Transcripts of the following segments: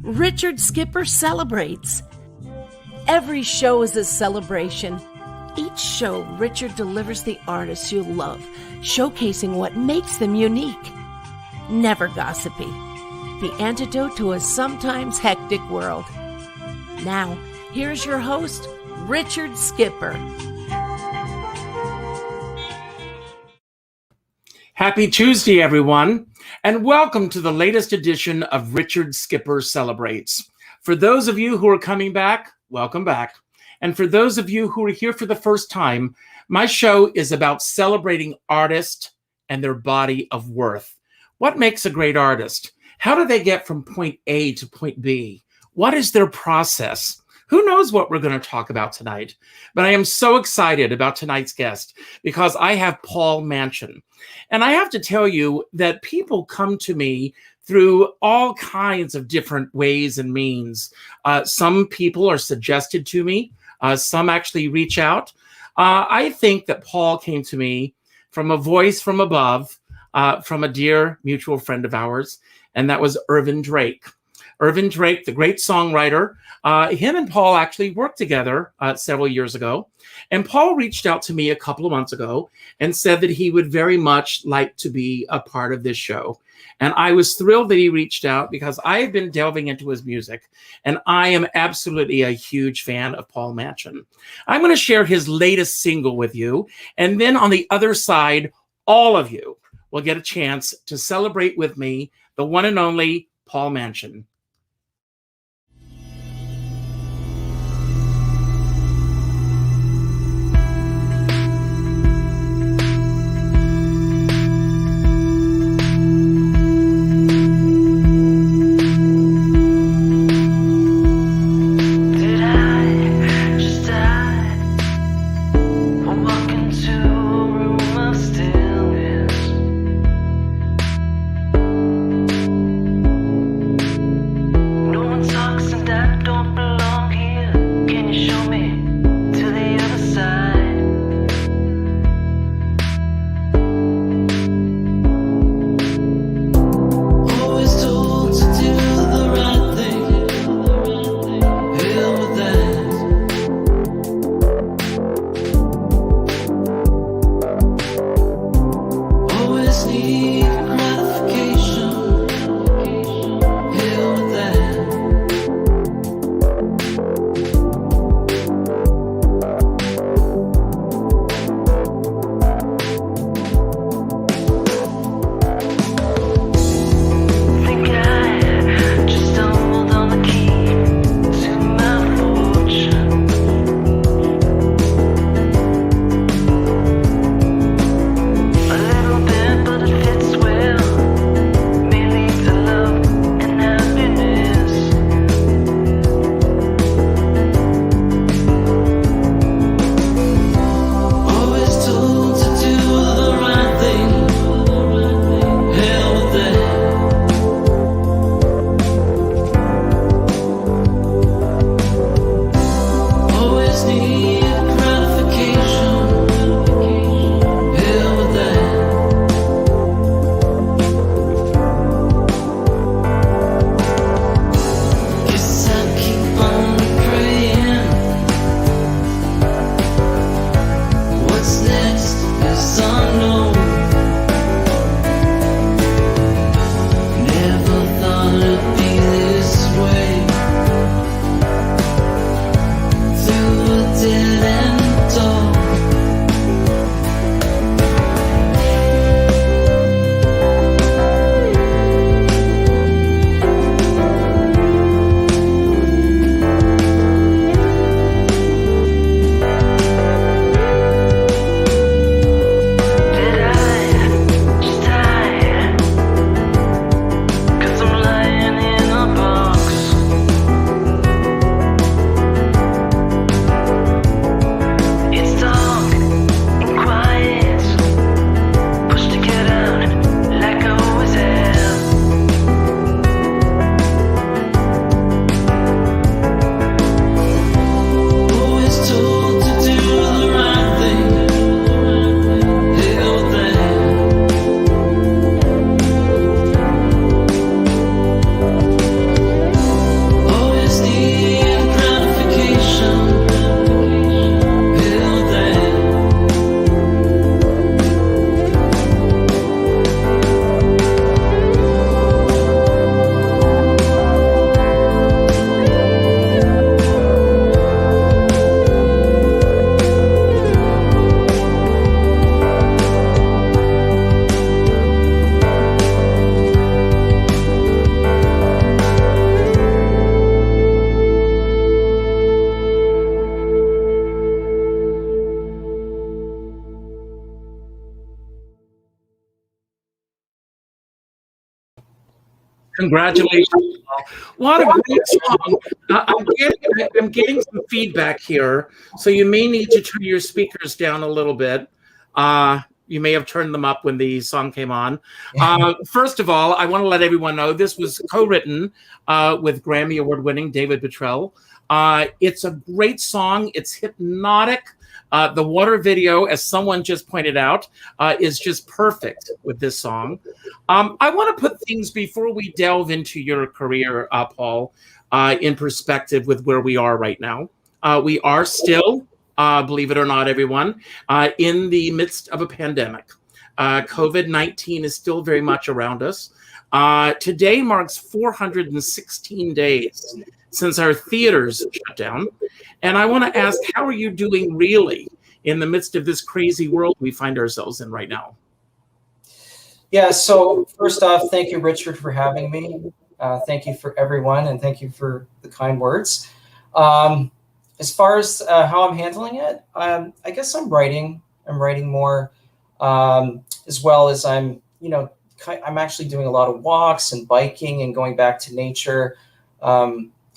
Richard Skipper celebrates. Every show is a celebration. Each show, Richard delivers the artists you love, showcasing what makes them unique. Never gossipy. The antidote to a sometimes hectic world. Now, here's your host, Richard Skipper. Happy Tuesday, everyone, and welcome to the latest edition of Richard Skipper Celebrates. For those of you who are coming back, welcome back. And for those of you who are here for the first time, my show is about celebrating artists and their body of worth. What makes a great artist? How do they get from point A to point B? What is their process? Who knows what we're going to talk about tonight? But I am so excited about tonight's guest because I have Paul Manchin. And I have to tell you that people come to me through all kinds of different ways and means. Some people are suggested to me. Some actually reach out. I think that Paul came to me from a voice from above, from a dear mutual friend of ours, and that was Irvin Drake. Irvin Drake, the great songwriter, him and Paul actually worked together several years ago. And Paul reached out to me a couple of months ago and said that he would very much like to be a part of this show. And I was thrilled that he reached out because I have been delving into his music. And I am absolutely a huge fan of Paul Manchin. I'm going to share his latest single with you. And then on the other side, all of you will get a chance to celebrate with me the one and only Paul Manchin. Congratulations. What a great song. I'm getting some feedback here, so you may need to turn your speakers down a little bit. You may have turned them up when the song came on. First of all, I want to let everyone know this was co-written with Grammy Award-winning David Bottrill. It's a great song. It's hypnotic. The water video, as someone just pointed out, is just perfect with this song. I want to put things, before we delve into your career, Paul, in perspective with where we are right now. We are still, believe it or not, everyone, in the midst of a pandemic. COVID-19 is still very much around us. Today marks 416 days since our theaters shut down. And I want to ask, how are you doing really in the midst of this crazy world we find ourselves in right now? Yeah, so first off, thank you, Richard, for having me. Thank you for everyone, and thank you for the kind words. As far as how I'm handling it, I guess I'm writing. I'm writing more, as well as I'm actually doing a lot of walks and biking and going back to nature.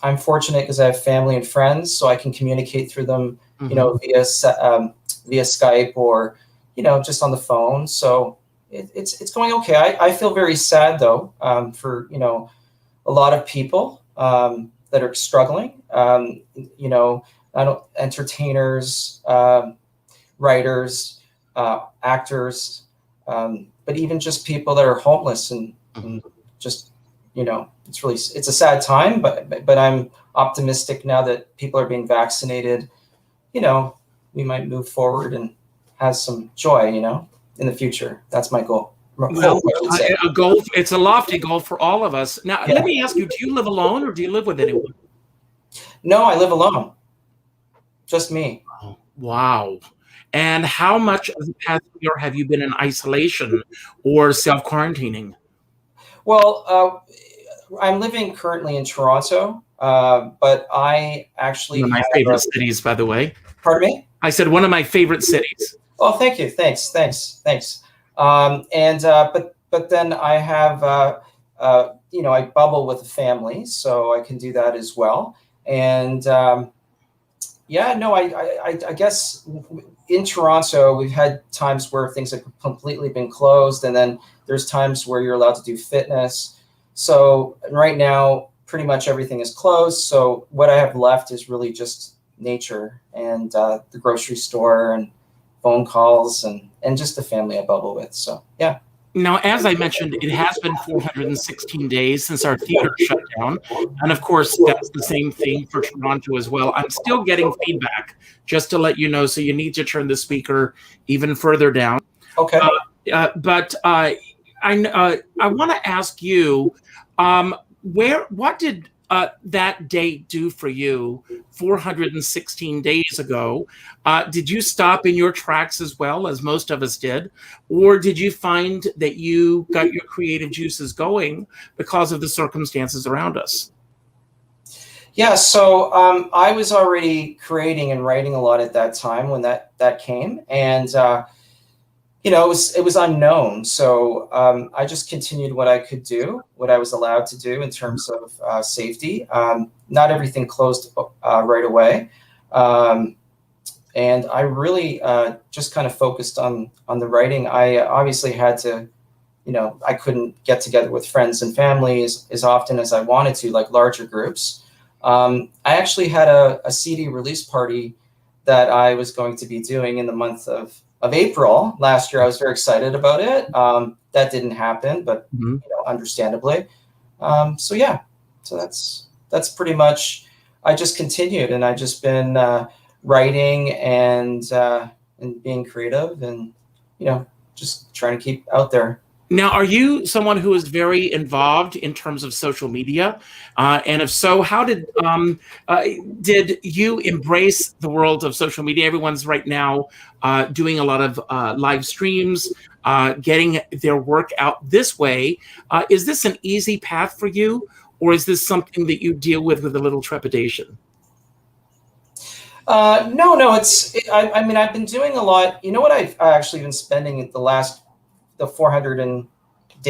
I'm fortunate because I have family and friends, so I can communicate through them, via Skype or, just on the phone. So it's going okay. I feel very sad though, for a lot of people that are struggling. Entertainers, writers, actors, but even just people that are homeless and just. It's a sad time, but I'm optimistic now that people are being vaccinated. We might move forward and have some joy, in the future. That's my goal. Well, a goal. It's a lofty goal for all of us. Now, let me ask you: do you live alone, or do you live with anyone? No, I live alone. Just me. Oh, wow. And how much of the past year have you been in isolation or self-quarantining? Well, I'm living currently in Toronto, but I actually one of my favorite cities, by the way. Pardon me? I said one of my favorite cities. Oh, thank you. Thanks. But then I have, I bubble with a family, so I can do that as well. And I guess in Toronto, we've had times where things have completely been closed, and then there's times where you're allowed to do fitness. So right now, pretty much everything is closed. So what I have left is really just nature and the grocery store and phone calls and just the family I bubble with. So, yeah. Now, as I mentioned, it has been 416 days since our theater shut down. And of course, that's the same thing for Toronto as well. I'm still getting feedback, just to let you know. So you need to turn the speaker even further down. Okay. But I want to ask you, what did that date do for you 416 days ago? Did you stop in your tracks as well, as most of us did? Or did you find that you got your creative juices going because of the circumstances around us? Yeah, so I was already creating and writing a lot at that time when that came. And it was unknown. So I just continued what I could do, what I was allowed to do in terms of safety. Not everything closed right away. And I really just kind of focused on the writing. I obviously had to, I couldn't get together with friends and families as often as I wanted to, like larger groups. I actually had a CD release party that I was going to be doing in the month of April last year. I was very excited about it. That didn't happen, but understandably. So that's pretty much. I just continued, and I just been writing and being creative, and just trying to keep out there. Now, are you someone who is very involved in terms of social media? And if so, how did you embrace the world of social media? Everyone's right now doing a lot of live streams, getting their work out this way. Is this an easy path for you, or is this something that you deal with a little trepidation? No, I mean, I've been doing a lot. You know what I've actually been spending the 400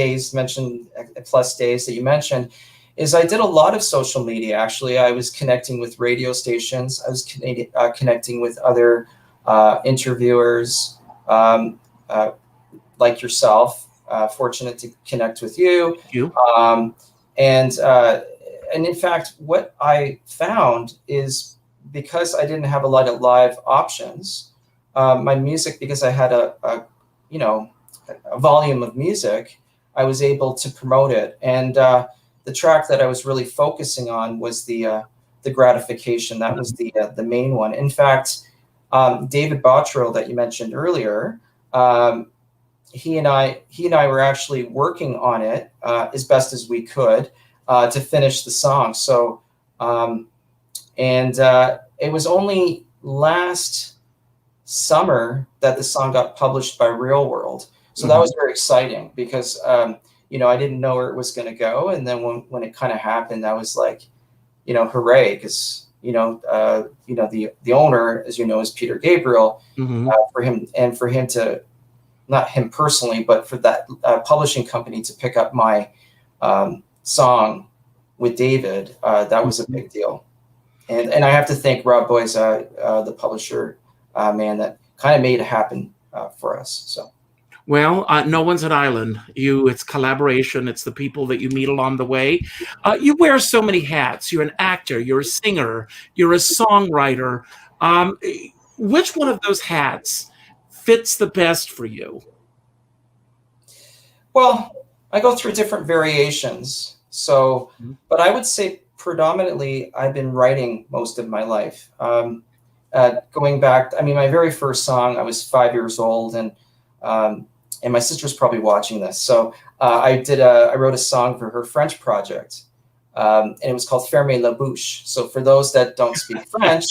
days mentioned, plus days that you mentioned, is I did a lot of social media. Actually, I was connecting with radio stations. I was connecting with other interviewers like yourself. Fortunate to connect with you. Thank you. And in fact, what I found is because I didn't have a lot of live options, my music, because I had a volume of music, I was able to promote it. And the track that I was really focusing on was the Gratification. That was the main one. In fact, David Bottrill that you mentioned earlier, he and I were actually working on it as best as we could to finish the song. So, it was only last summer that the song got published by Real World. So that was very exciting because, I didn't know where it was going to go. And then when it kind of happened, I was like, hooray. Because, the owner, as you know, is Peter Gabriel. For him to, not him personally, but for that publishing company to pick up my song with David, that was a big deal. And I have to thank Rob Boyes, the publisher, man, that kind of made it happen for us. So. Well, no one's an island. It's collaboration. It's the people that you meet along the way. You wear so many hats. You're an actor. You're a singer. You're a songwriter. Which one of those hats fits the best for you? Well, I go through different variations. So, but I would say predominantly I've been writing most of my life. Going back, my very first song, I was 5 years old, and my sister's probably watching this. So I wrote a song for her French project, and it was called Fermez la bouche. So for those that don't speak French,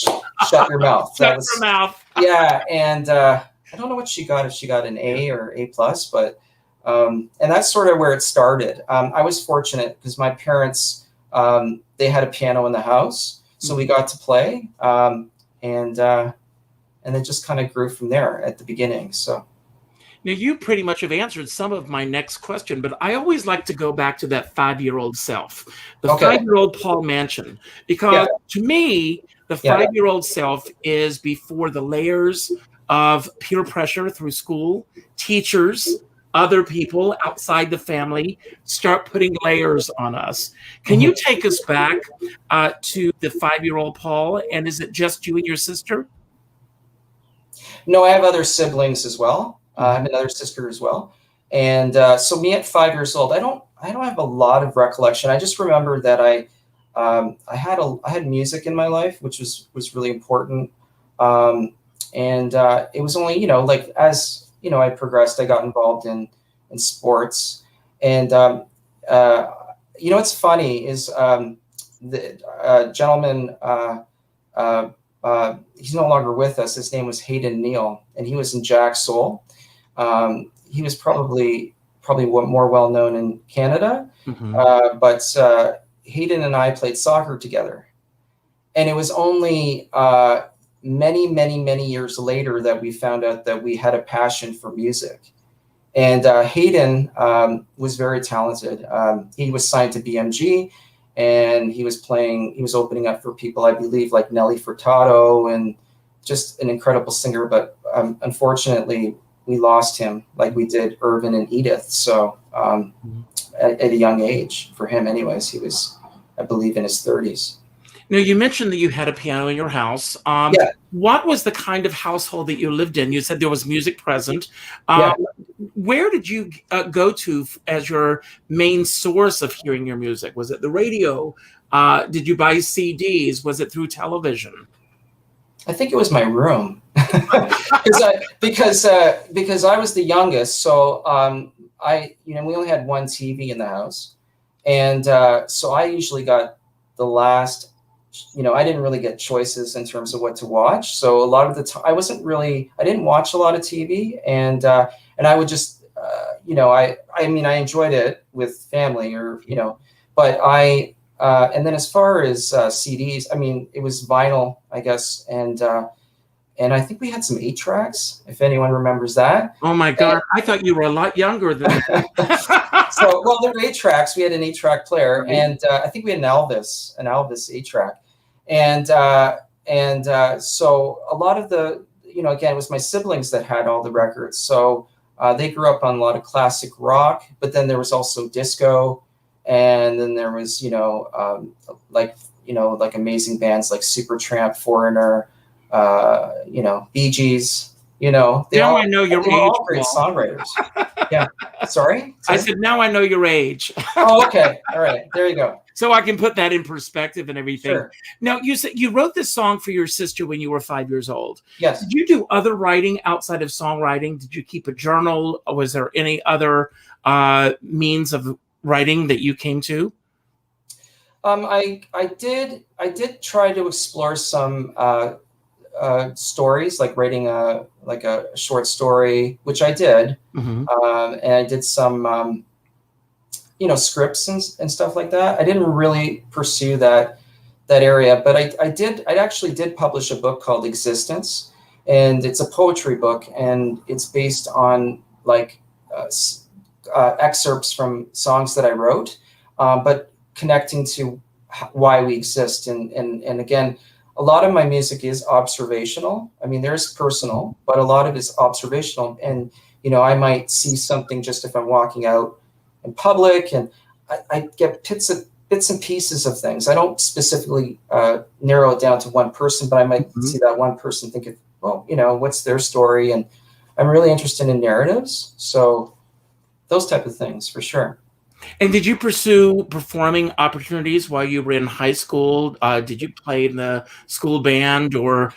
shut your mouth. Shut your mouth. Yeah, and I don't know what she got, if she got an A or A+, but and that's sort of where it started. I was fortunate because my parents, they had a piano in the house, so we got to play, and it just kind of grew from there at the beginning. So. Now, you pretty much have answered some of my next question, but I always like to go back to that 5-year-old self, the 5-year-old Paul Manchin, because to me, the 5-year-old self is before the layers of peer pressure through school, teachers, other people outside the family start putting layers on us. Can you take us back to the 5-year-old Paul? And is it just you and your sister? No, I have other siblings as well. I have another sister as well. And so me at 5 years old, I don't have a lot of recollection. I just remember that I had music in my life, which was really important. And it was only, as I progressed, I got involved in sports. And what's funny is the gentleman, he's no longer with us. His name was Hayden Neal, and he was in Jack Soul. He was probably more well known in Canada, but Hayden and I played soccer together, and it was only many, many, many years later that we found out that we had a passion for music. And Hayden was very talented. He was signed to BMG, and he was opening up for people, I believe, like Nelly Furtado, and just an incredible singer. But unfortunately, we lost him like we did Irvin and Edith. So at a young age, for him anyways, he was, I believe, in his 30s. Now, you mentioned that you had a piano in your house. What was the kind of household that you lived in? You said there was music present. Where did you go to as your main source of hearing your music? Was it the radio? Did you buy CDs? Was it through television? I think it was my room, because I was the youngest. So we only had one TV in the house, and so I usually got the last. I didn't really get choices in terms of what to watch. So a lot of the time, I didn't watch a lot of TV, and I would just, I enjoyed it with family, but and then as far as CDs, it was vinyl, I guess, and I think we had some 8-tracks, if anyone remembers that. Oh my God! I thought you were a lot younger than that. So, well, there were 8 tracks. We had an 8-track player, and I think we had an Elvis 8-track, and so a lot of the, again, it was my siblings that had all the records. So they grew up on a lot of classic rock, but then there was also disco, and then there was like amazing bands like Supertramp, Foreigner, Bee Gees. Now I know your age. All great songwriters. Yeah. Sorry? I said, now I know your age. Oh, okay. All right. There you go. So I can put that in perspective and everything. Sure. Now, you said you wrote this song for your sister when you were 5 years old. Yes. Did you do other writing outside of songwriting? Did you keep a journal? Or was there any other means of writing that you came to? I did try to explore some stories, like writing a short story, which I did, and I did some scripts and stuff like that. I didn't really pursue that area, but I actually did publish a book called Existence, and it's a poetry book, and it's based on excerpts from songs that I wrote, but connecting to why we exist. And again, a lot of my music is observational. I mean, there's personal, but a lot of it is observational. And, I might see something just if I'm walking out in public, and I get bits and pieces of things. I don't specifically narrow it down to one person, but I might see that one person, think of, well, what's their story? And I'm really interested in narratives. So those type of things, for sure. And did you pursue performing opportunities while you were in high school? Did you play in the school band or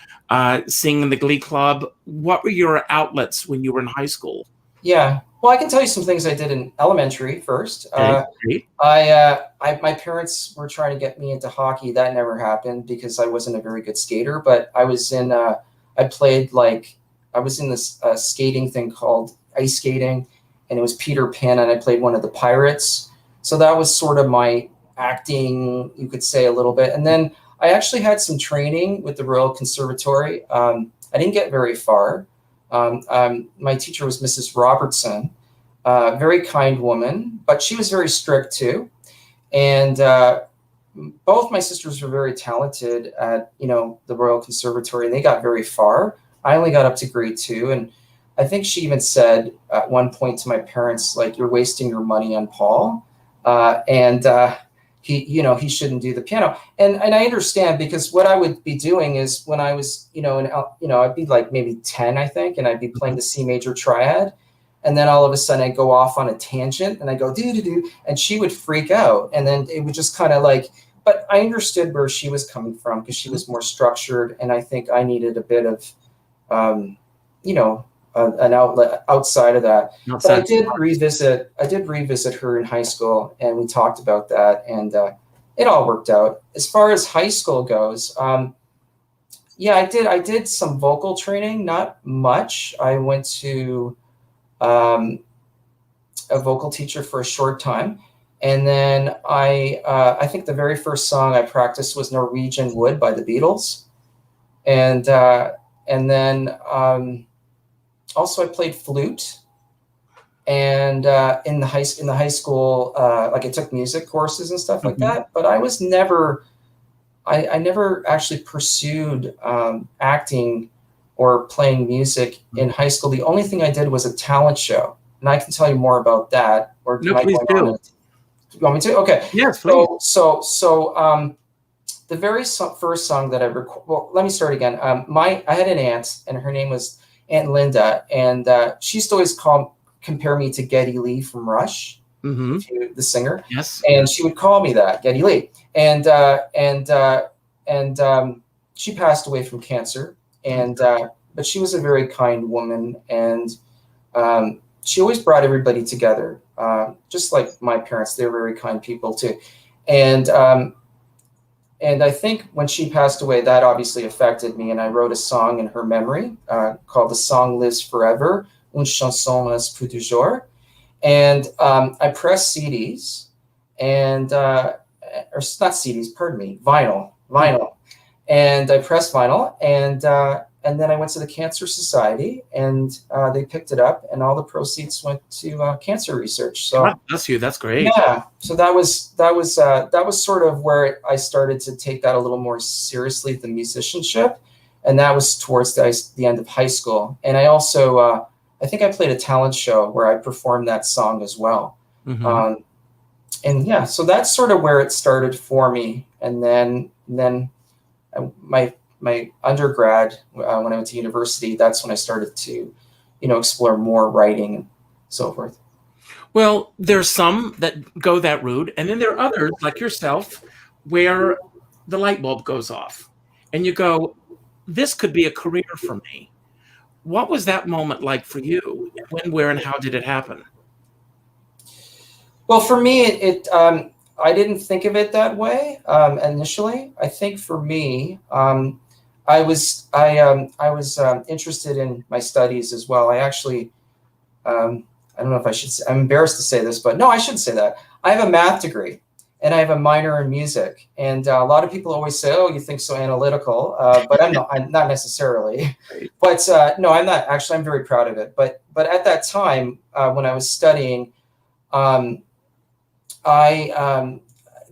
sing in the Glee Club? What were your outlets when you were in high school? Yeah, well, I can tell you some things I did in elementary first. Okay, My parents were trying to get me into hockey. That never happened because I wasn't a very good skater. But I was in this skating thing called ice skating. And it was Peter Pan, and I played one of the pirates. So that was sort of my acting, you could say, a little bit. And then I actually had some training with the Royal Conservatory. I didn't get very far. My teacher was Mrs. Robertson, very kind woman, but she was very strict too. And both my sisters were very talented at, the Royal Conservatory, and they got very far. I only got up to grade 2, and I think she even said at one point to my parents, like, you're wasting your money on Paul. And he shouldn't do the piano. And I understand, because what I would be doing is when I was, I'd be like maybe 10, I think, and I'd be playing the C major triad. And then all of a sudden I'd go off on a tangent and I go, do, and she would freak out. And then it would just kind of but I understood where she was coming from, because she was more structured. And I think I needed a bit of, an outlet outside of that. But I did revisit her in high school, and we talked about that, and it all worked out. As far as high school goes, I did some vocal training, not much. I went to a vocal teacher for a short time, and then I think the very first song I practiced was Norwegian Wood by the Beatles, and then also I played flute, and in the high school, I took music courses and stuff like that. But I was never, I never actually pursued acting or playing music in high school. The only thing I did was a talent show, and I can tell you more about that. Or no, please do. You want me to? Okay. Yes, please. So the very first song that I recorded. Well, let me start again. I had an aunt, and her name was Aunt Linda, and she used to always compare me to Geddy Lee from Rush, the singer. Yes. And she would call me that, Geddy Lee. And she passed away from cancer. And but she was a very kind woman, and she always brought everybody together, just like my parents. They're very kind people too. And I think when she passed away, that obviously affected me. And I wrote a song in her memory called "The Song Lives Forever," Une chanson reste pour toujours. And I pressed CDs, and or not CDs, pardon me, vinyl. And I pressed vinyl, and and then I went to the Cancer Society, and they picked it up, and all the proceeds went to cancer research. So God bless you. That's great. yeah, so that was sort of where I started to take that a little more seriously, the musicianship, and that was towards the end of high school. And I also I think I played a talent show where I performed that song as well. Mm-hmm. And yeah, so that's sort of where it started for me. And then my undergrad, when I went to university, that's when I started to, explore more writing and so forth. Well, there's some that go that route, and then there are others like yourself where the light bulb goes off and you go, this could be a career for me. What was that moment like for you? When, where, and how did it happen? Well, for me, I didn't think of it that way initially. I think for me, I was interested in my studies as well. I actually, I don't know if I should say, I'm embarrassed to say this, but no, I should say that. I have a math degree and I have a minor in music. And a lot of people always say, oh, you think so analytical, but I'm not necessarily. But no, I'm not. Actually, I'm very proud of it. But at that time, when I was studying, there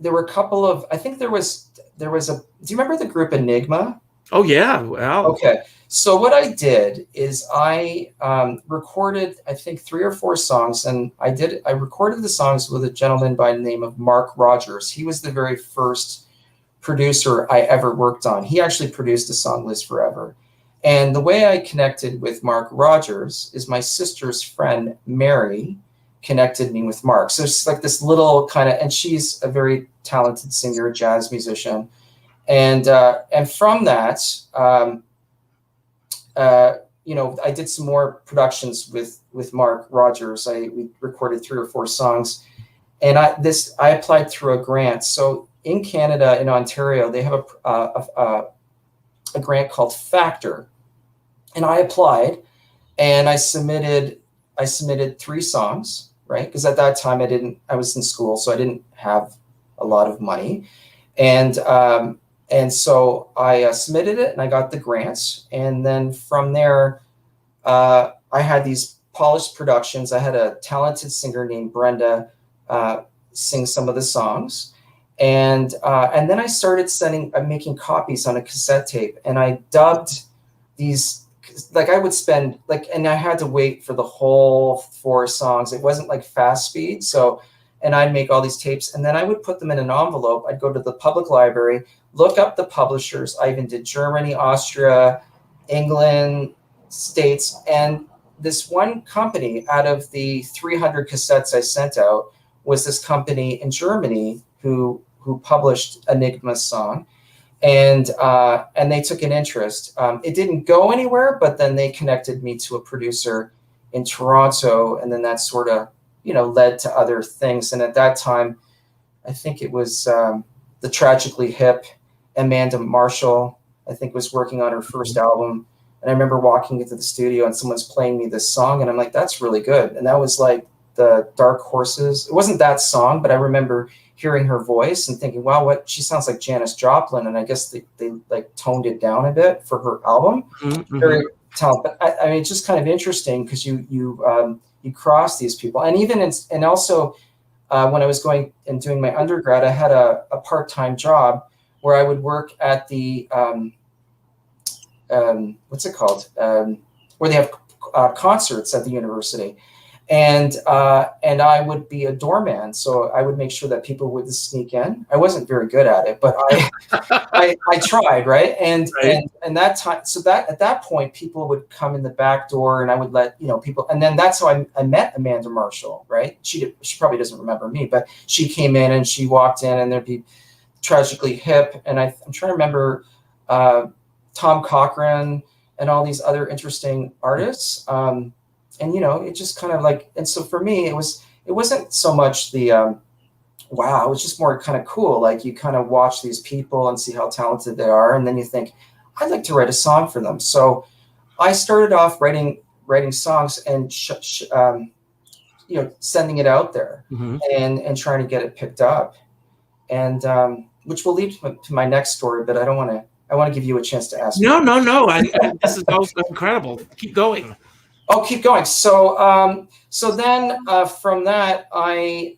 were a couple of, I think there was do you remember the group Enigma? Oh yeah. Wow. Okay. So what I did is I recorded, I think 3 or 4 songs, and I recorded the songs with a gentleman by the name of Mark Rogers. He was the very first producer I ever worked on. He actually produced a song, Liz Forever. And the way I connected with Mark Rogers is my sister's friend, Mary, connected me with Mark. So it's like this little kind of, and she's a very talented singer, jazz musician. And from that, I did some more productions with Mark Rogers. We recorded 3 or 4 songs, and I applied through a grant. So in Canada, in Ontario, they have a grant called Factor, and I applied, and I submitted 3 songs, right? Because at that time I was in school, so I didn't have a lot of money, and so I submitted it, and I got the grants. And then from there, I had these polished productions. I had a talented singer named Brenda sing some of the songs. And then I started making copies on a cassette tape. And I dubbed these, like I would spend, and I had to wait for the whole 4 songs. It wasn't like fast speed. And I'd make all these tapes, and then I would put them in an envelope. I'd go to the public library, look up the publishers. I even did Germany, Austria, England, States. And this one company, out of the 300 cassettes I sent out, was this company in Germany who published Enigma's song. And they took an interest. It didn't go anywhere, but then they connected me to a producer in Toronto. And then that sort of, led to other things. And at that time, I think it was the Tragically Hip, Amanda Marshall, I think, was working on her first album. And I remember walking into the studio and someone's playing me this song, and I'm like, that's really good. And that was like the Dark Horses. It wasn't that song, but I remember hearing her voice and thinking, wow, she sounds like Janis Joplin. And I guess they like toned it down a bit for her album. Mm-hmm. Very talented. But I mean, it's just kind of interesting because you cross these people. And even and also when I was going and doing my undergrad, I had a part-time job where I would work at the what's it called, where they have concerts at the university, and I would be a doorman. So I would make sure that people would sneak in. I wasn't very good at it, but I tried, right? And that time, so that at that point, people would come in the back door, and I would let people. And then that's how I met Amanda Marshall, right? She probably doesn't remember me, but she came in and she walked in, and there'd be Tragically Hip, and I'm trying to remember Tom Cochran and all these other interesting artists. And it just kind of like, and so for me, it wasn't so much the wow, it was just more kind of cool. Like you kind of watch these people and see how talented they are, and then you think, I'd like to write a song for them. So I started off writing songs and sending it out there, mm-hmm. and trying to get it picked up, and which will lead to my next story, but I don't want to I want to give you a chance to ask. No. This is also incredible. Keep going. Oh, keep going. So, so then from that, I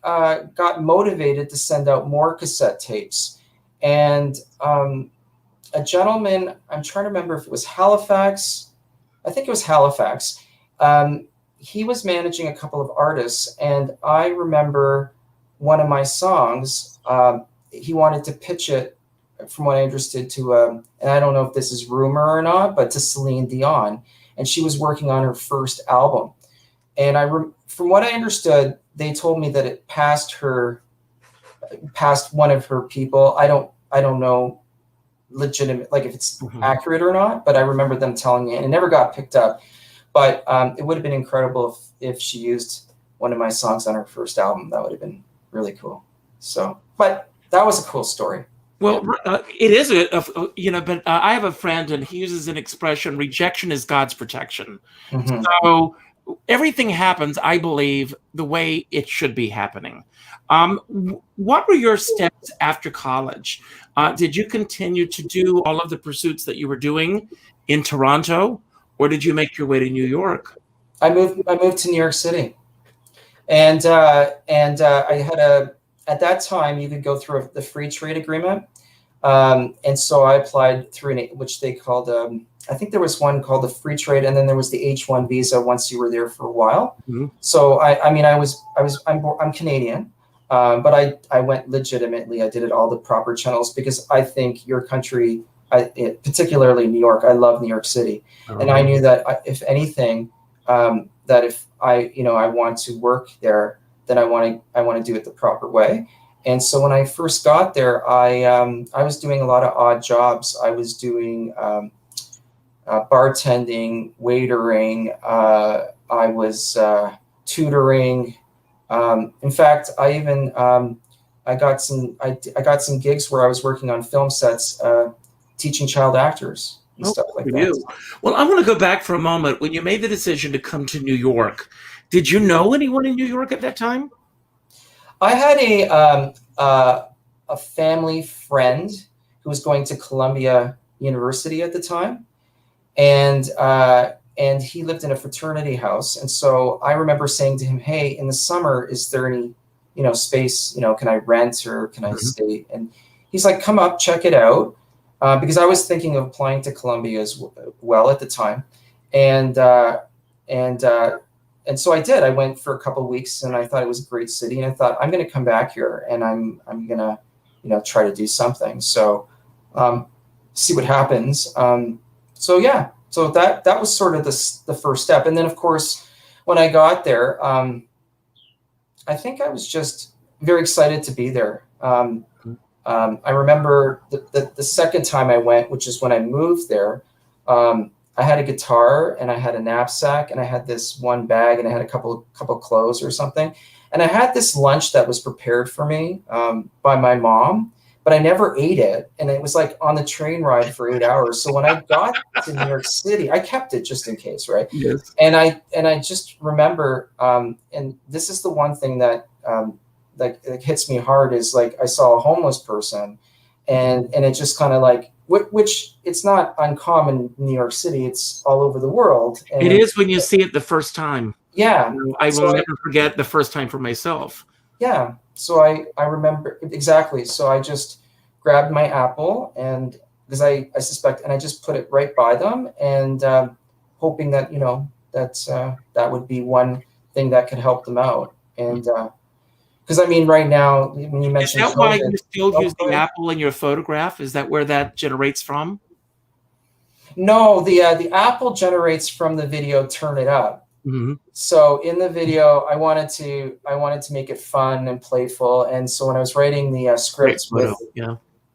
got motivated to send out more cassette tapes. And a gentleman, I'm trying to remember if it was Halifax. I think it was Halifax. He was managing a couple of artists. And I remember one of my songs, he wanted to pitch it, from what I understood, to, and I don't know if this is rumor or not, but to Celine Dion. And she was working on her first album. And from what I understood, they told me that it passed one of her people. I don't know legitimate, like if it's accurate or not, but I remember them telling me, and it never got picked up. But it would have been incredible if she used one of my songs on her first album. That would have been really cool. So, but that was a cool story. Well, it is, but I have a friend, and he uses an expression, rejection is God's protection. Mm-hmm. So everything happens, I believe, the way it should be happening. What were your steps after college? Did you continue to do all of the pursuits that you were doing in Toronto, or did you make your way to New York? I moved to New York City, and I had at that time, you could go through the free trade agreement. And so I applied through which they called, I think there was one called the free trade, and then there was the H-1 visa once you were there for a while. Mm-hmm. So I'm Canadian, but I went legitimately. I did it all the proper channels because I think your country, particularly New York, I love New York City. Oh. And I knew that if anything, that if I want to work there, then I want to do it the proper way. And so when I first got there, I was doing a lot of odd jobs. I was doing bartending, waitering. I was tutoring. In fact, I even I got some gigs where I was working on film sets, teaching child actors and stuff like that. Well, I want to go back for a moment. When you made the decision to come to New York, did you know anyone in New York at that time? I had a family friend who was going to Columbia University at the time, and he lived in a fraternity house. And so I remember saying to him, "Hey, in the summer, is there any space? Can I rent or can I stay?" And he's like, "Come up, check it out," because I was thinking of applying to Columbia as well at the time, and so I did. I went for a couple of weeks, and I thought it was a great city. And I thought, I'm going to come back here, and I'm going to, try to do something. So, see what happens. So that was sort of the first step. And then, of course, when I got there, I think I was just very excited to be there. I remember the second time I went, which is when I moved there. I had a guitar and I had a knapsack and I had this one bag and I had a couple clothes or something. And I had this lunch that was prepared for me by my mom, but I never ate it. And it was like on the train ride for 8 hours. So when I got to New York City, I kept it just in case, right? Yes. And I just remember, and this is the one thing that hits me hard is like I saw a homeless person and it just kind of like, which it's not uncommon in New York City. It's all over the world. And it is when you see it the first time. Yeah. I will never forget the first time for myself. Yeah. So I remember exactly. So I just grabbed my apple and because I suspect, and I just put it right by them and hoping that, that would be one thing that could help them out. And because I mean, right now, when you mentioned, is that why you still use the apple in your photograph? Is that where that generates from? No, the apple generates from the video "Turn It Up." Mm-hmm. So in the video, I wanted to make it fun and playful, and so when I was writing the scripts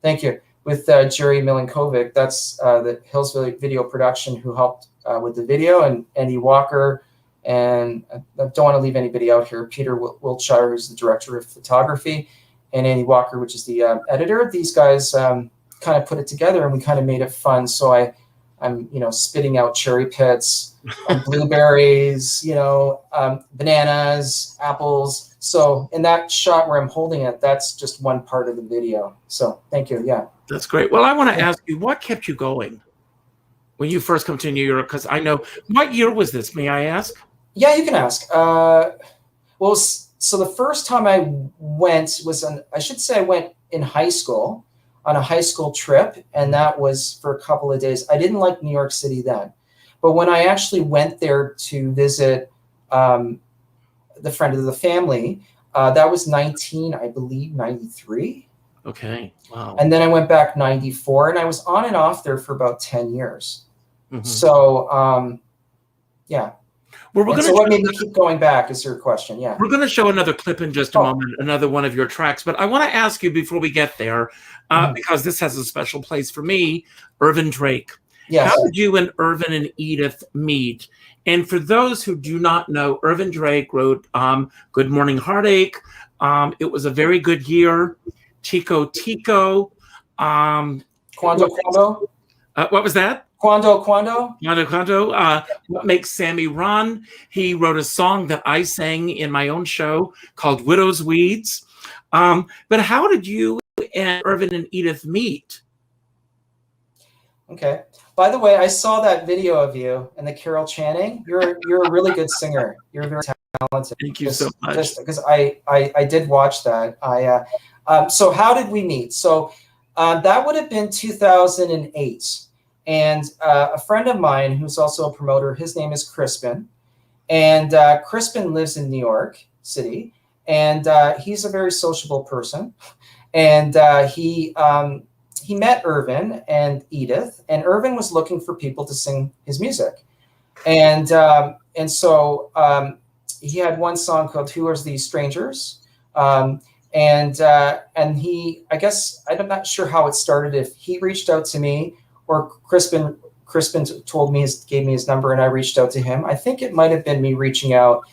thank you, with Jerry Milinkovic, that's the Hills Video Production who helped with the video, and Andy Walker. And I don't want to leave anybody out here. Peter Wiltshire, who's the director of photography, and Andy Walker, which is the editor. These guys kind of put it together, and we kind of made it fun. So I'm, spitting out cherry pits, blueberries, bananas, apples. So in that shot where I'm holding it, that's just one part of the video. So thank you. Yeah. That's great. Well, I want to ask you, what kept you going when you first come to New York? Because I know, what year was this, may I ask? Yeah, you can ask. Well, so the first time I went was I went in high school on a high school trip, and that was for a couple of days. I didn't like New York City then, but when I actually went there to visit the friend of the family, that was I believe 93. Okay, wow. And then I went back 94, and I was on and off there for about 10 years. Mm-hmm. So, yeah. Well, so what made me keep going back is your question. Yeah. We're going to show another clip in just a moment, another one of your tracks. But I want to ask you before we get there, because this has a special place for me, Irvin Drake. Yes. How did you and Irvin and Edith meet? And for those who do not know, Irvin Drake wrote Good Morning Heartache. It was a very good year. Tico Tico. Quando Quando. What was that? Quando. What Makes Sammy Run. He wrote a song that I sang in my own show called Widow's Weeds. But how did you and Irvin and Edith meet? Okay. By the way, I saw that video of you and the Carol chanting. You're a really good singer. You're very talented. Thank you so much. Just because I did watch that. So how did we meet? So that would have been 2008. And a friend of mine who's also a promoter, his name is Crispin. And Crispin lives in New York City. And he's a very sociable person. And he met Irvin and Edith. And Irvin was looking for people to sing his music. And so he had one song called Who Are These Strangers? And he, I guess, I'm not sure how it started, if he reached out to me or Crispin told me, gave me his number, and I reached out to him. I think it might have been me reaching out.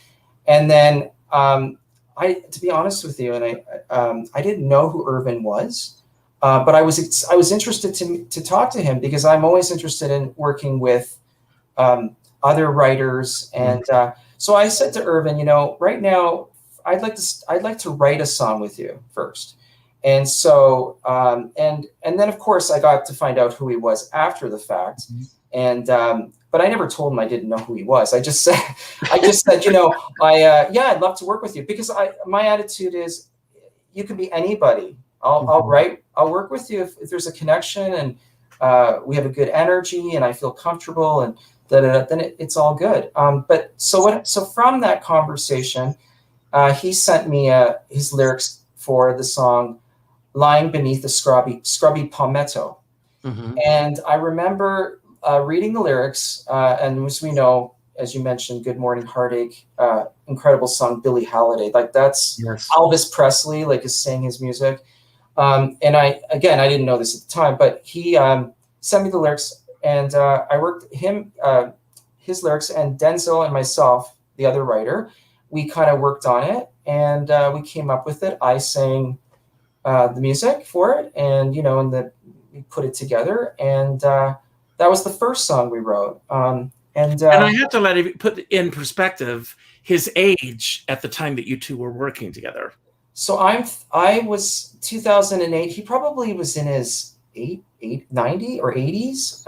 And then to be honest with you, and I didn't know who Irvin was, but I was interested to talk to him because I'm always interested in working with other writers. And so I said to Irvin, right now I'd like to write a song with you first. And so, and then of course I got to find out who he was after the fact. And, but I never told him I didn't know who he was. I just said, I'd love to work with you, because my attitude is you can be anybody. I'll write, I'll work with you if there's a connection and we have a good energy and I feel comfortable and then it's all good. But so from that conversation, he sent me his lyrics for the song Lying Beneath the Scrubby Palmetto. And I remember reading the lyrics, and as we know, as you mentioned, Good Morning Heartache, incredible song, Billie Holiday. Like that's Elvis Presley, is saying his music. And I didn't know this at the time, but he sent me the lyrics, and I worked his lyrics, and Denzel and myself, the other writer, we kind of worked on it, and we came up with it. I sang the music for it, and we put it together, and that was the first song we wrote. And I have to let it put in perspective his age at the time that you two were working together. So I was 2008. He probably was in his 90 or 80s.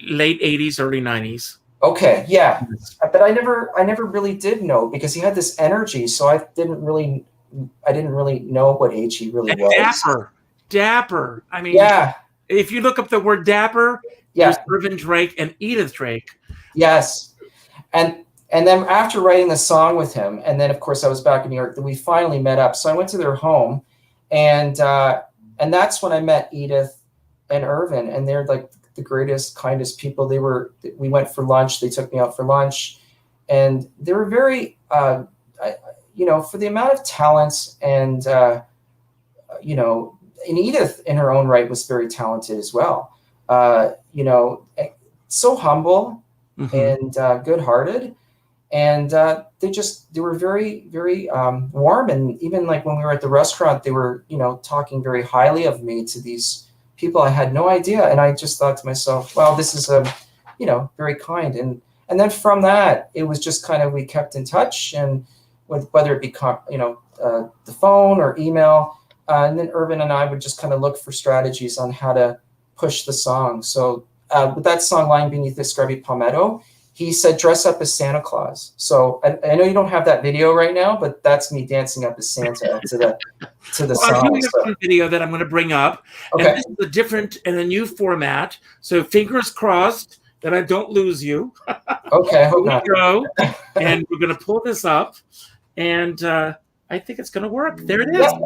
Late 80s, early 90s. Okay, yeah, but I never really did know, because he had this energy. So I didn't really know what age he really was. Dapper. I mean, yeah. If you look up the word dapper, there's Irvin Drake and Edith Drake. Yes, and then after writing the song with him, and then of course I was back in New York, we finally met up. So I went to their home, and that's when I met Edith and Irvin, and they're like the greatest, kindest people. We went for lunch. They took me out for lunch, and they were very, for the amount of talents, and and Edith in her own right was very talented as well. So humble and good-hearted, and they were very, very warm. And even like when we were at the restaurant, they were talking very highly of me to these people I had no idea. And I just thought to myself, wow, this is very kind. And then from that, it was just kind of, we kept in touch, and whether it be, the phone or email. And then Irvin and I would just kind of look for strategies on how to push the song. So with that song, Lying Beneath the Scrubby Palmetto, he said, dress up as Santa Claus. So I know you don't have that video right now, but that's me dancing up as Santa to the Well, song. I do have one video that I'm going to bring up. Okay. And this is a different and a new format. So fingers crossed that I don't lose you. Okay, I hope Here not. we go. And we're going to pull this up. And I think it's going to work. There it is. Yeah.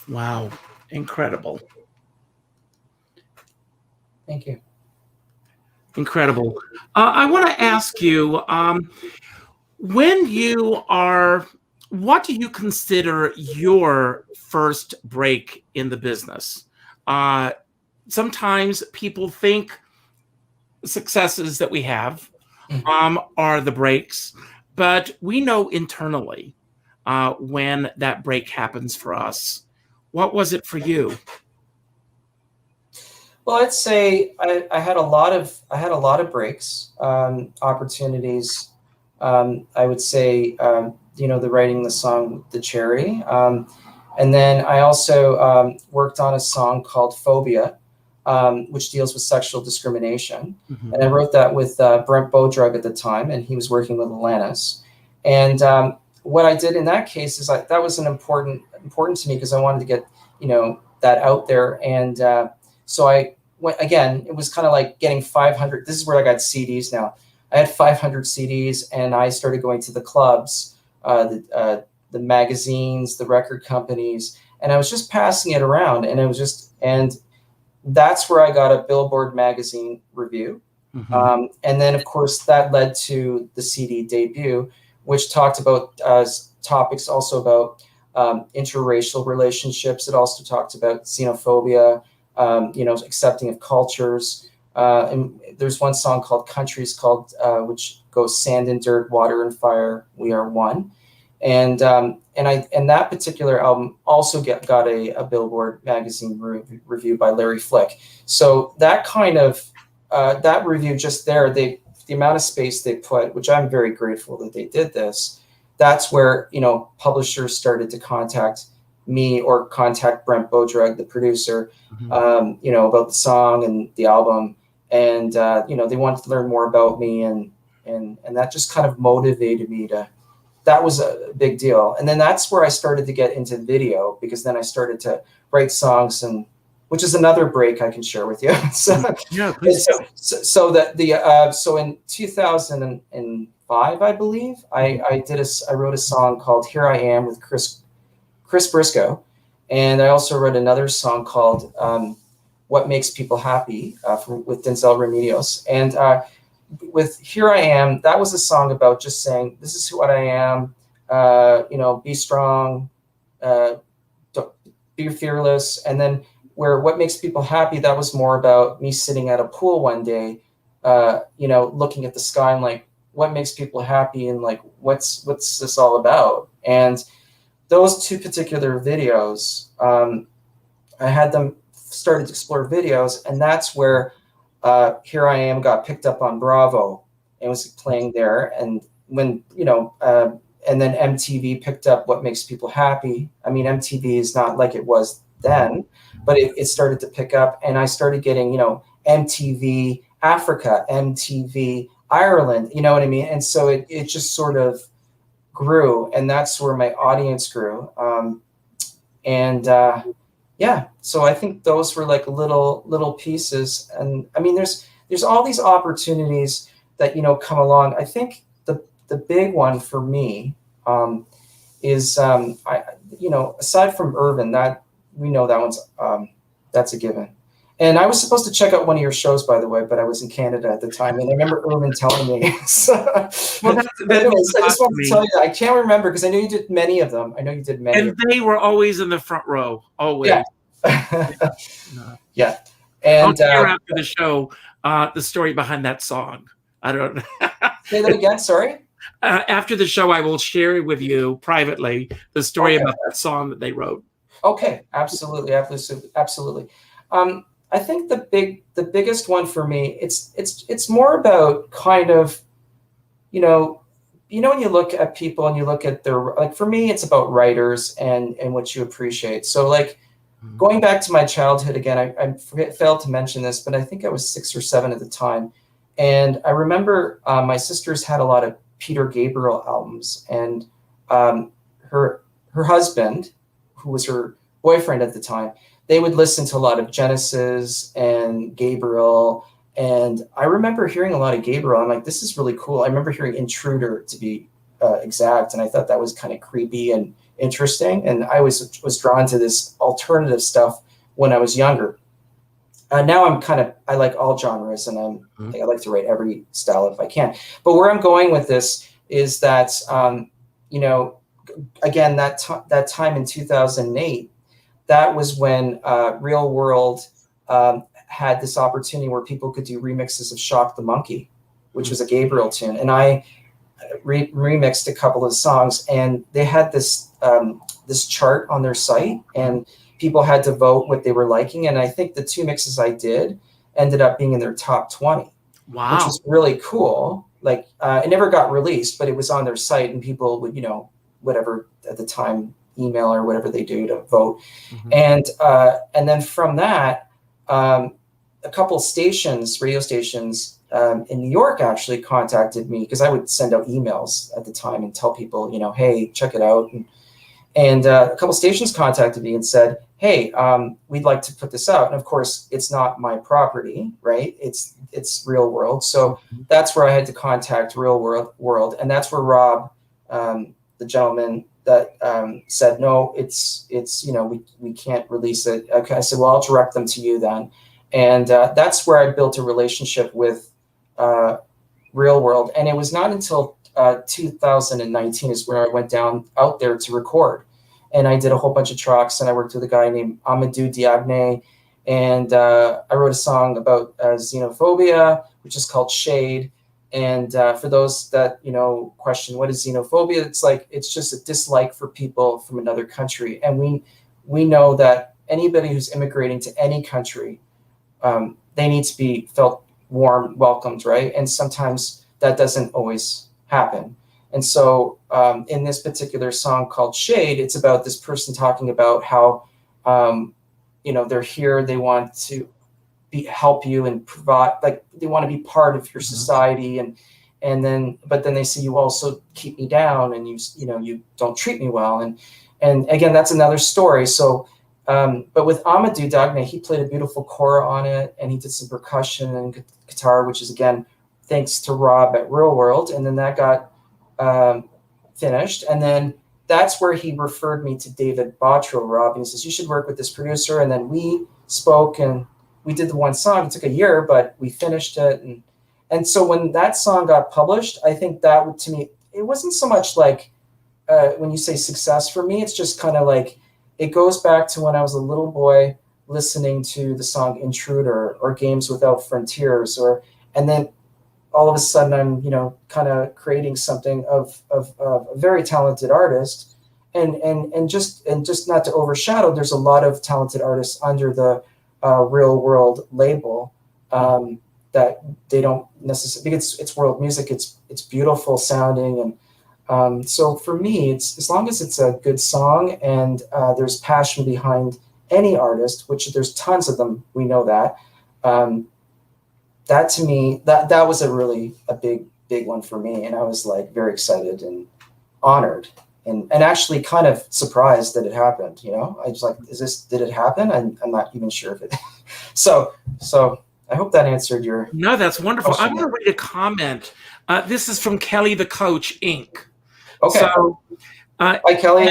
Wow. Incredible. Thank you. Incredible. I want to ask you, what do you consider your first break in the business? Sometimes people think successes that we have are the breaks, but we know internally when that break happens for us. What was it for you? Well, I'd say I had a lot of breaks, opportunities. I would say, the writing the song "The Cherry," and then I also worked on a song called "Phobia," which deals with sexual discrimination, and I wrote that with Brent Bodrug at the time, and he was working with Alanis. And what I did in that case is that was important to me because I wanted to get, that out there. And so I went, again, it was kind of like getting 500. This is where I got CDs now. I had 500 CDs and I started going to the clubs, the magazines, the record companies, and I was just passing it around, and that's where I got a Billboard Magazine review. Mm-hmm. And then, of course, that led to the CD debut, which talked about topics also about interracial relationships. It also talked about xenophobia, accepting of cultures. And there's one song called Countries which goes sand and dirt, water and fire, we are one. And that particular album also got a Billboard Magazine review by Larry Flick. So that kind of that review just there, the amount of space they put, which I'm very grateful that they did this. That's where publishers started to contact me or contact Brent Bodrug, the producer, Mm-hmm. About the song and the album, and they wanted to learn more about me, and that just kind of motivated me to. That was a big deal. And then that's where I started to get into video, because then I started to write songs, and which is another break I can share with you. So in 2005, I believe, I wrote a song called Here I Am with Chris Briscoe. And I also wrote another song called What Makes People Happy with Denzel Remedios. And with Here I Am, that was a song about just saying, this is what I am, be strong, be fearless. And then where What Makes People Happy, that was more about me sitting at a pool one day, looking at the sky and like, what makes people happy, and like, what's this all about? And those two particular videos, I had them started to explore videos, and that's where Here I Am got picked up on Bravo and was playing there. And when, and then MTV picked up What Makes People Happy. I mean, MTV is not like it was then, but it started to pick up, and I started getting, MTV Africa, MTV Ireland, you know what I mean? And so it just sort of grew, and that's where my audience grew. So I think those were like little pieces. And I mean, there's all these opportunities that, come along. I think the big one for me is, aside from Irvin, that we know that one's, that's a given. And I was supposed to check out one of your shows, by the way, but I was in Canada at the time. And I remember Irvin telling me. Anyways, I just wanted to tell you that. I can't remember because I know you did many of them. I know you did many. And they were always in the front row, always. Yeah. Yeah. And I'll hear after the show the story behind that song. I don't know. Say that again, sorry? After the show, I will share with you privately the story about that song that they wrote. Okay, absolutely. I think the biggest one for me, it's more about kind of, when you look at people and you look at their, like for me, it's about writers and what you appreciate. So like going back to my childhood again, I failed to mention this, but I think I was 6 or 7 at the time. And I remember my sisters had a lot of Peter Gabriel albums, and her husband, who was her boyfriend at the time, they would listen to a lot of Genesis and Gabriel. And I remember hearing a lot of Gabriel. I'm like, this is really cool. I remember hearing Intruder, to be exact. And I thought that was kind of creepy and interesting. And I was drawn to this alternative stuff when I was younger. Now I like all genres, and I like to write every style if I can. But where I'm going with this is that, again, that time in 2008, that was when Real World had this opportunity where people could do remixes of Shock the Monkey, which was a Gabriel tune. And I remixed a couple of songs, and they had this chart on their site, and people had to vote what they were liking. And I think the 2 mixes I did ended up being in their top 20, Wow. Which was really cool. Like it never got released, but it was on their site, and people would, whatever at the time, email or whatever they do to vote. And then from that, a couple stations, radio stations, in New York actually contacted me, because I would send out emails at the time and tell people, hey, check it out. And a couple stations contacted me and said, hey, we'd like to put this out. And of course, it's not my property, right? It's Real World. So that's where I had to contact Real World. And that's where Rob, the gentleman that said, no, it's we can't release it. Okay, I said, well, I'll direct them to you then. And that's where I built a relationship with Real World. And it was not until 2019 is where I went out there to record. And I did a whole bunch of tracks, and I worked with a guy named Amadou Diagne. And I wrote a song about xenophobia, which is called Shade. And for those that, question what is xenophobia, it's just a dislike for people from another country. And we know that anybody who's immigrating to any country, they need to be felt warm, welcomed, right? And sometimes that doesn't always happen. And so in this particular song called Shade, it's about this person talking about how, they're here, they want to help you and provide, they want to be part of your society. But then they see you also keep me down, and you don't treat me well. And again, that's another story. So, but with Amadou Diagne, he played a beautiful kora on it, and he did some percussion and guitar, which is, again, thanks to Rob at Real World. And then that got finished. And then that's where he referred me to David Bottrill, Rob. And he says, you should work with this producer. And then we spoke, and we did the one song. It took a year, but we finished it. And so when that song got published, I think that, to me, it wasn't so much like when you say success for me, it's just kind of like, it goes back to when I was a little boy listening to the song Intruder or Games Without Frontiers, and then all of a sudden I'm, kind of creating something of a very talented artist, and just not to overshadow, there's a lot of talented artists under the Real World label that they don't necessarily, because it's world music, it's beautiful sounding. And so for me, it's, as long as it's a good song and there's passion behind any artist, which there's tons of them, we know that, that to me, that was a big one for me. And I was very excited and honored and actually kind of surprised that it happened. I was like, did it happen? I'm not even sure if it, so I hope that answered your. No, that's wonderful. question. I'm going to read a comment. This is from Kelly the Coach, Inc. Okay. So, hi, Kelly.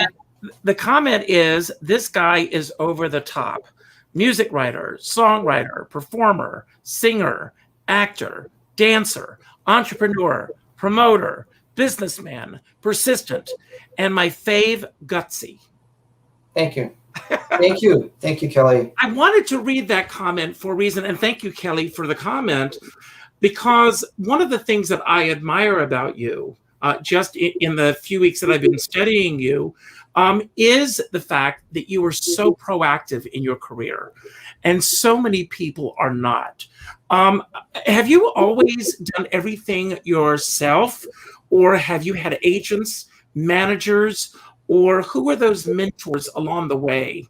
The comment is, this guy is over the top. Music writer, songwriter, performer, singer, actor, dancer, entrepreneur, promoter, businessman, persistent, and my fave, gutsy. Thank you. Thank you, Kelly. I wanted to read that comment for a reason, and thank you, Kelly, for the comment, because one of the things that I admire about you, just in the few weeks that I've been studying you, is the fact that you are so proactive in your career, and so many people are not. Have you always done everything yourself, or have you had agents, managers, or who are those mentors along the way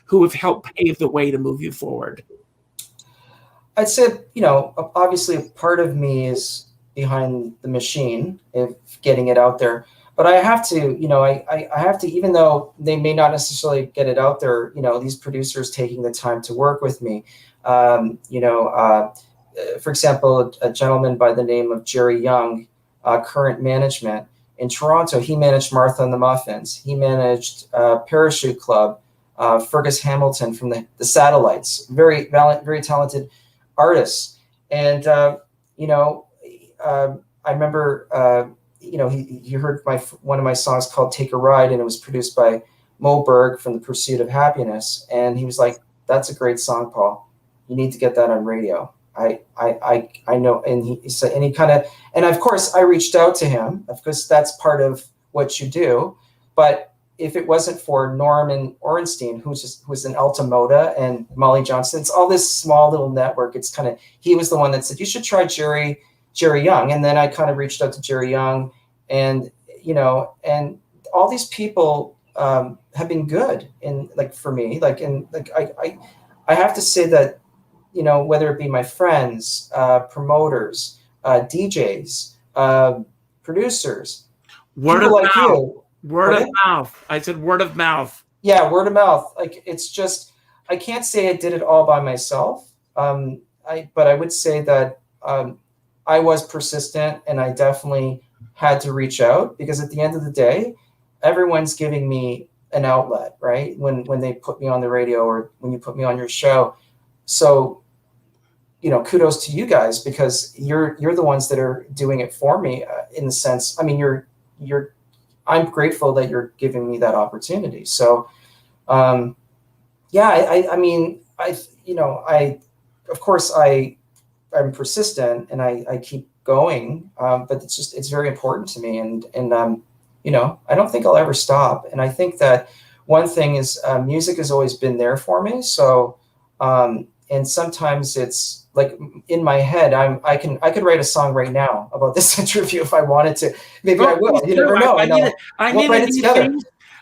who have helped pave the way to move you forward? I'd say, obviously a part of me is behind the machine of getting it out there. But I have to, I have to, even though they may not necessarily get it out there, these producers taking the time to work with me. For example, a gentleman by the name of Jerry Young, current management in Toronto, he managed Martha and the Muffins. He managed Parachute Club, Fergus Hamilton from the Satellites, very talented artists. And, I remember, he heard one of my songs called Take a Ride, and it was produced by Mo Berg from The Pursuit of Happiness. And he was like, that's a great song, Paul. You need to get that on radio. I know. And he said, and of course I reached out to him, because that's part of what you do. But if it wasn't for Norman Orenstein, who's in Alta Moda, and Molly Johnson, it's all this small little network. It's he was the one that said, you should try Jerry Young. And then I kind of reached out to Jerry Young, and, and all these people have been good for me. I have to say that, whether it be my friends, promoters, DJs, producers, Word people of like mouth. you. Word Pardon? of mouth. I said word of mouth. Yeah, word of mouth. Like, it's just, I can't say I did it all by myself. But I would say that I was persistent, and I definitely had to reach out, because at the end of the day, everyone's giving me an outlet, right? When they put me on the radio, or when you put me on your show. So, kudos to you guys, because you're the ones that are doing it for me, in the sense. I mean, I'm grateful that you're giving me that opportunity. So, yeah, I mean, of course, I'm persistent, and I keep going, but it's very important to me, and I don't think I'll ever stop. And I think that one thing is, music has always been there for me. So, and sometimes it's like in my head, I could write a song right now about this interview if I wanted to. Maybe I will. You never know. I need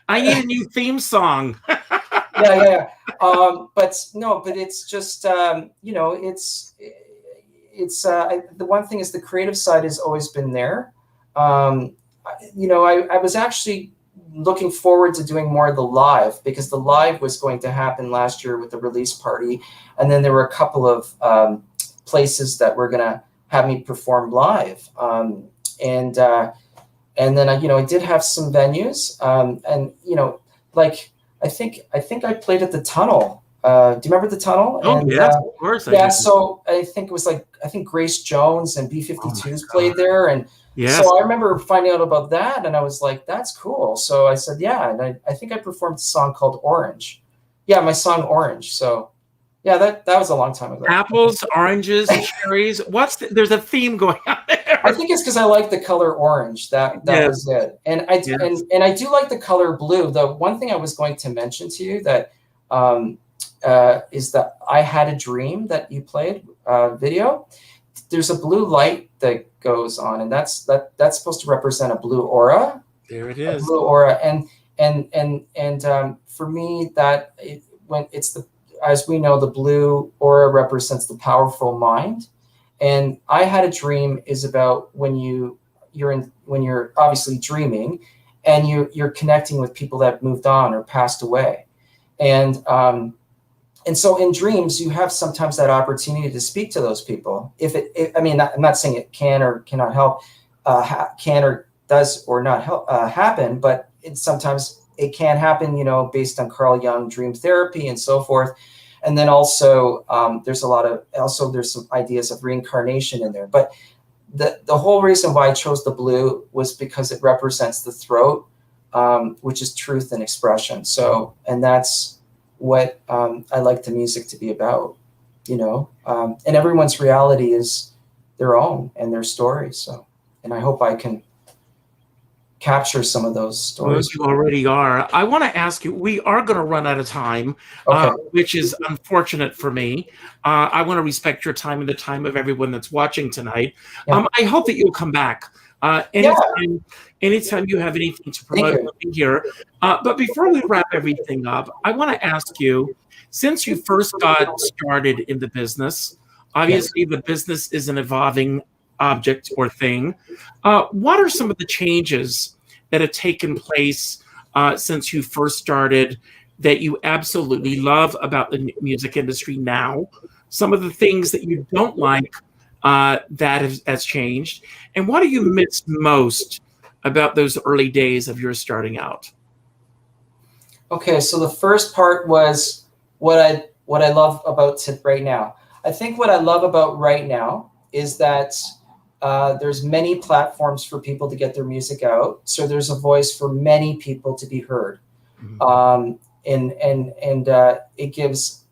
a new theme song. Yeah. But it's just, the one thing is, the creative side has always been there. I was actually looking forward to doing more of the live, because the live was going to happen last year with the release party. And then there were a couple of places that were going to have me perform live. And then I did have some venues, and like, I think I played at the Tunnel. Do you remember the Tunnel? Oh, And, yes, of course. Yeah, so I think it was Grace Jones and B-52s played there, and yes. So I remember finding out about that, and I was like, "That's cool." So I said, "Yeah," and I think I performed a song called Orange. Yeah, my song Orange. So, yeah, that was a long time ago. Apples, oranges, cherries. There's a theme going on there. I think it's because I like the color orange. That was it. And I do like the color blue. The one thing I was going to mention to you that is that I Had a Dream that you played video. There's a blue light that goes on, and that's supposed to represent a blue aura. There it is. A blue aura, and for me, as we know, the blue aura represents the powerful mind. And I Had a Dream is about when you're obviously dreaming, and you're connecting with people that have moved on or passed away, and so in dreams you have sometimes that opportunity to speak to those people. I'm not saying it can or cannot help, can or does or not help happen, but sometimes it can happen, based on Carl Jung dream therapy and so forth. And then also there's some ideas of reincarnation in there. But the whole reason why I chose the blue was because it represents the throat, which is truth and expression. So, and that's what I like the music to be about, and everyone's reality is their own and their story. So, and I hope I can capture some of those stories. You already are. I want to ask you, we are going to run out of time, okay. Which is unfortunate for me. I want to respect your time and the time of everyone that's watching tonight. Yeah. I hope that you'll come back. Anytime you have anything to promote, we'll be here. But before we wrap everything up, I want to ask you, since you first got started in the business, obviously the business is an evolving object or thing. What are some of the changes that have taken place since you first started that you absolutely love about the music industry now? Some of the things that you don't like that has changed, and what do you miss most about those early days of your starting out? Okay, so the first part was what I love about right now. I think what I love about right now is that there's many platforms for people to get their music out. So there's a voice for many people to be heard. Mm-hmm. And it gives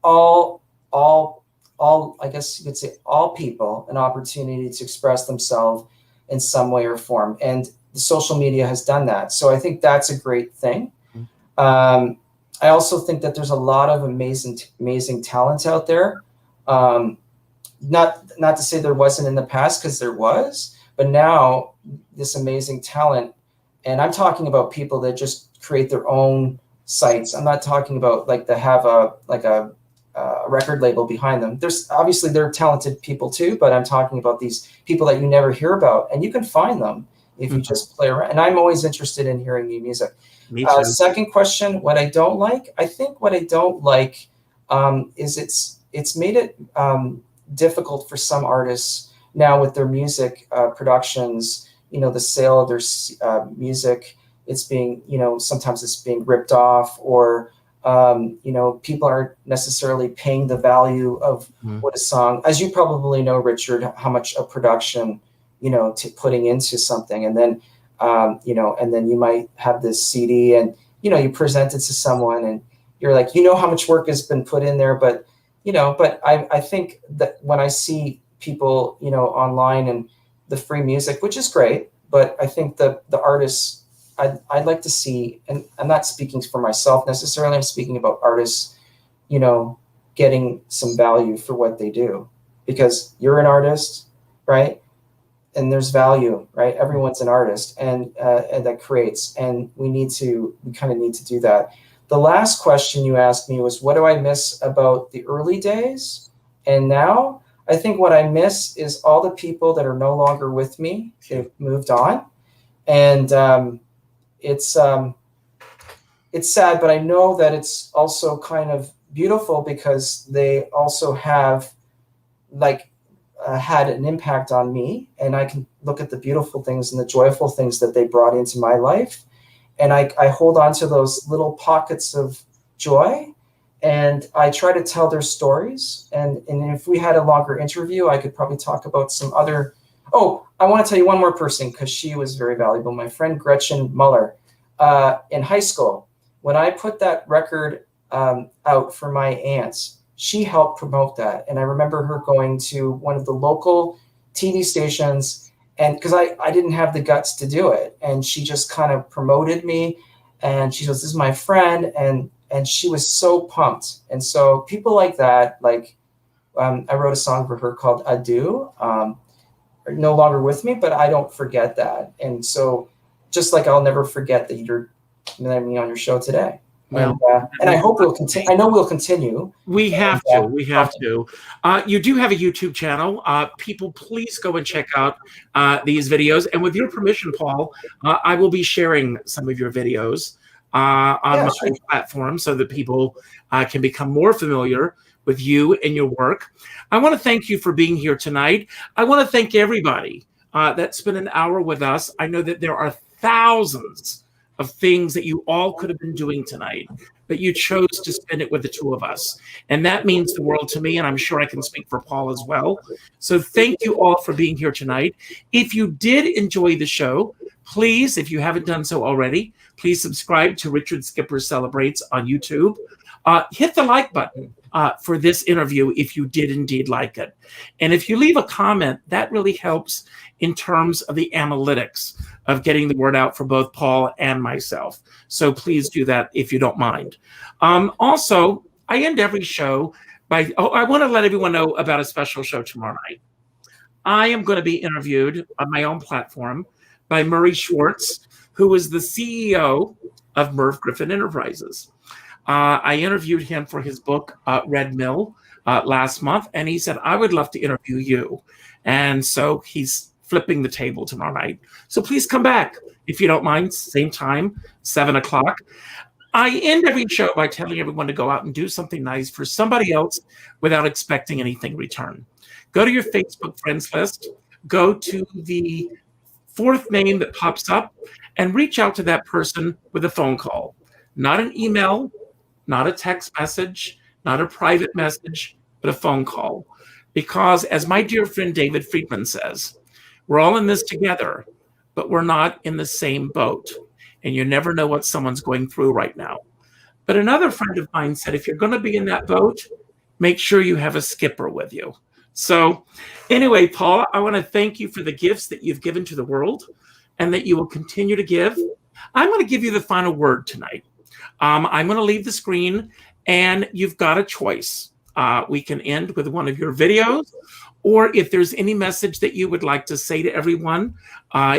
all, I guess you could say, all people an opportunity to express themselves in some way or form. And the social media has done that. So I think that's a great thing. Mm-hmm. I also think that there's a lot of amazing talent out there. Not to say there wasn't in the past, because there was, but now this amazing talent, and I'm talking about people that just create their own sites. I'm not talking about like to have a a record label behind them. There's obviously they're talented people too, but I'm talking about these people that you never hear about, and you can find them if you just play around. And I'm always interested in hearing new music. Me too. Second question, what I don't like. I think what I don't like is it's made it difficult for some artists now with their music productions. The sale of their music, it's being, sometimes it's being ripped off, or people aren't necessarily paying the value of what a song, as you probably know, Richard, how much a production, putting into something. And then, and then you might have this CD and, you present it to someone and you're like, how much work has been put in there. But, but I think that when I see people, online and the free music, which is great, but I think the artists, I'd like to see, and I'm not speaking for myself necessarily, I'm speaking about artists, getting some value for what they do, because you're an artist, right? And there's value, right? Everyone's an artist, and that creates, and we kind of need to do that. The last question you asked me was, what do I miss about the early days? And now, I think what I miss is all the people that are no longer with me. They've moved on, and it's sad, but I know that it's also kind of beautiful because they also have had an impact on me, and I can look at the beautiful things and the joyful things that they brought into my life. And I hold on to those little pockets of joy, and I try to tell their stories. And if we had a longer interview, I could probably talk about some other. Oh, I want to tell you one more person, because she was very valuable. My friend Gretchen Muller, in high school, when I put that record out for my aunts, she helped promote that. And I remember her going to one of the local TV stations, and because I didn't have the guts to do it, and she just kind of promoted me, and she goes, "This is my friend," and she was so pumped. And so people like that, I wrote a song for her called Adieu, are no longer with me, but I don't forget that. And so just like I'll never forget that you're letting me on your show today. Well, and I hope we'll continue. I know we'll continue. We have to. We have to. You do have a YouTube channel. People, please go and check out these videos. And with your permission, Paul, I will be sharing some of your videos on my platform so that people can become more familiar with you and your work. I want to thank you for being here tonight. I want to thank everybody that spent an hour with us. I know that there are thousands of things that you all could have been doing tonight, but you chose to spend it with the two of us. And that means the world to me, and I'm sure I can speak for Paul as well. So thank you all for being here tonight. If you did enjoy the show, please, if you haven't done so already, please subscribe to Richard Skipper Celebrates on YouTube. Hit the like button for this interview if you did indeed like it. And if you leave a comment, that really helps in terms of the analytics of getting the word out for both Paul and myself. So please do that if you don't mind. Also, I end every show by, I want to let everyone know about a special show tomorrow night. I am going to be interviewed on my own platform by Murray Schwartz, who is the CEO of Merv Griffin Enterprises. I interviewed him for his book, Red Mill, last month, and he said, I would love to interview you. And so he's flipping the table tomorrow night. So please come back, if you don't mind, same time, 7 o'clock. I end every show by telling everyone to go out and do something nice for somebody else without expecting anything in return. Go to your Facebook friends list, go to the fourth name that pops up, and reach out to that person with a phone call. Not an email, not a text message, not a private message, but a phone call. Because as my dear friend David Friedman says, we're all in this together, but we're not in the same boat. And you never know what someone's going through right now. But another friend of mine said, if you're going to be in that boat, make sure you have a skipper with you. So anyway, Paul, I want to thank you for the gifts that you've given to the world and that you will continue to give. I'm going to give you the final word tonight. I'm going to leave the screen, and you've got a choice. We can end with one of your videos, or if there's any message that you would like to say to everyone,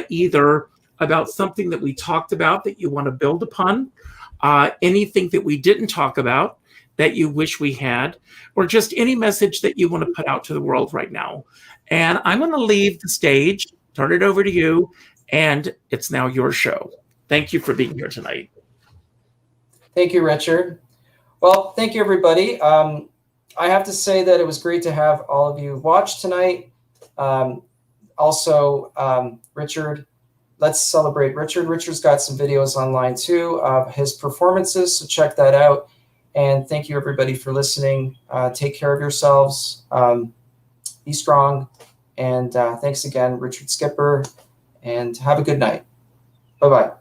either about something that we talked about that you want to build upon, anything that we didn't talk about that you wish we had, or just any message that you want to put out to the world right now. And I'm going to leave the stage, turn it over to you, and it's now your show. Thank you for being here tonight. Thank you, Richard. Well, thank you, everybody. I have to say that it was great to have all of you watch tonight. Richard, let's celebrate Richard. Richard's got some videos online too of his performances, so check that out. And thank you, everybody, for listening. Take care of yourselves. Be strong. And thanks again, Richard Skipper. And have a good night. Bye-bye.